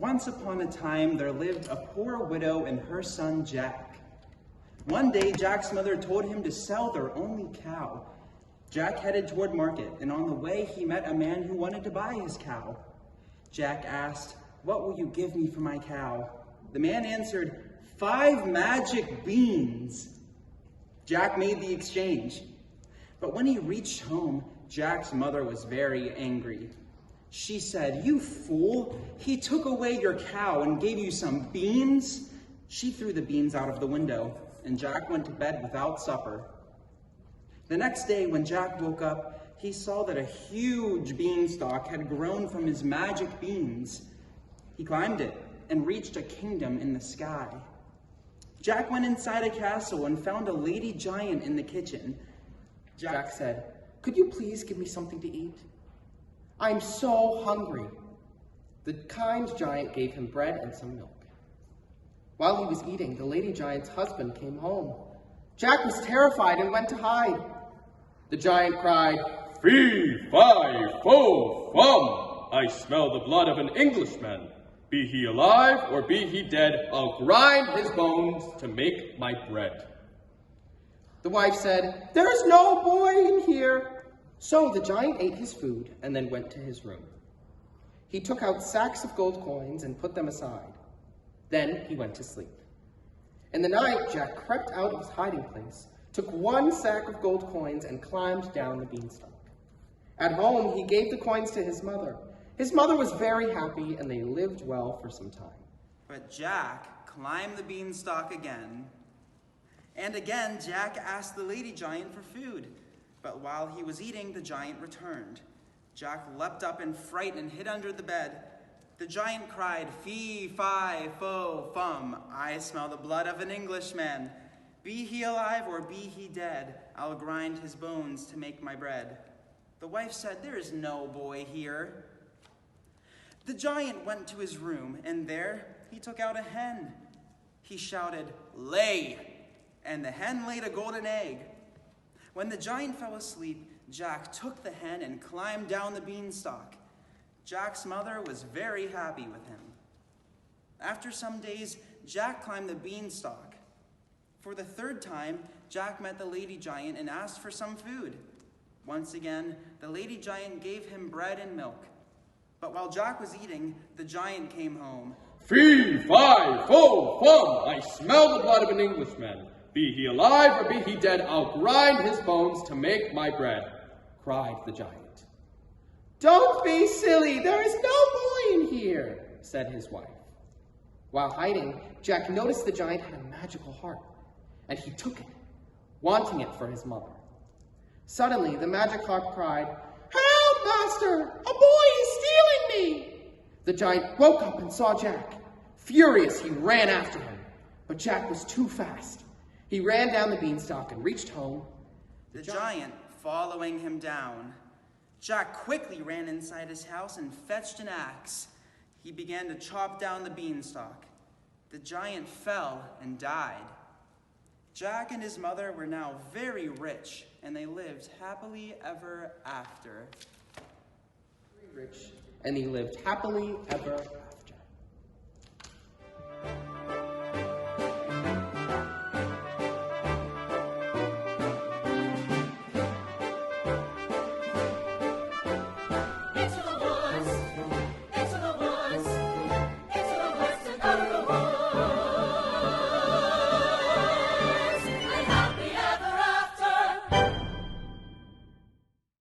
Once upon a time, there lived a poor widow and her son, Jack. One day, Jack's mother told him to sell their only cow. Jack headed toward market, and on the way, he met a man who wanted to buy his cow. Jack asked, "What will you give me for my cow?" The man answered, "5 magic beans." Jack made the exchange. But when he reached home, Jack's mother was very angry. She said, "You fool, he took away your cow and gave you some beans." She threw the beans out of the window, and Jack went to bed without supper. The next day, when Jack woke up, he saw that a huge beanstalk had grown from his magic beans. He climbed it and reached a kingdom in the sky. Jack went inside a castle and found a lady giant in the kitchen. Jack said, "Could you please give me something to eat? I'm so hungry." The kind giant gave him bread and some milk. While he was eating, the lady giant's husband came home. Jack was terrified and went to hide. The giant cried, "Fee, fi, fo, fum! I smell the blood of an Englishman. Be he alive or be he dead, I'll grind his bones to make my bread." The wife said, "There is no boy in here." So the giant ate his food and then went to his room. He took out sacks of gold coins and put them aside. Then he went to sleep. In the night, Jack crept out of his hiding place, took 1 sack of gold coins, and climbed down the beanstalk. At home, he gave the coins to his mother. His mother was very happy, and they lived well for some time. But Jack climbed the beanstalk again. And again, Jack asked the lady giant for food. But while he was eating, the giant returned. Jack leapt up in fright and hid under the bed. The giant cried, "Fee, fi, fo, fum! I smell the blood of an Englishman. Be he alive or be he dead, I'll grind his bones to make my bread." The wife said, "There is no boy here." The giant went to his room, and there he took out a hen. He shouted, "Lay!" and the hen laid a golden egg. When the giant fell asleep, Jack took the hen and climbed down the beanstalk. Jack's mother was very happy with him. After some days, Jack climbed the beanstalk. For the 3rd time, Jack met the lady giant and asked for some food. Once again, the lady giant gave him bread and milk. But while Jack was eating, the giant came home. "Fee, fi, fo, fum! I smell the blood of an Englishman. Be he alive or be he dead, I'll grind his bones to make my bread," cried the giant. "Don't be silly, there is no boy in here," said his wife. While hiding, Jack noticed the giant had a magical harp, and he took it, wanting it for his mother. Suddenly, the magic harp cried, "Help, master! A boy is stealing me!" The giant woke up and saw Jack. Furious, he ran after him, but Jack was too fast. He ran down the beanstalk and reached home. The giant following him down. Jack quickly ran inside his house and fetched an axe. He began to chop down the beanstalk. The giant fell and died. Jack and his mother were now very rich, and they lived happily ever after. Very rich, and they lived happily ever after.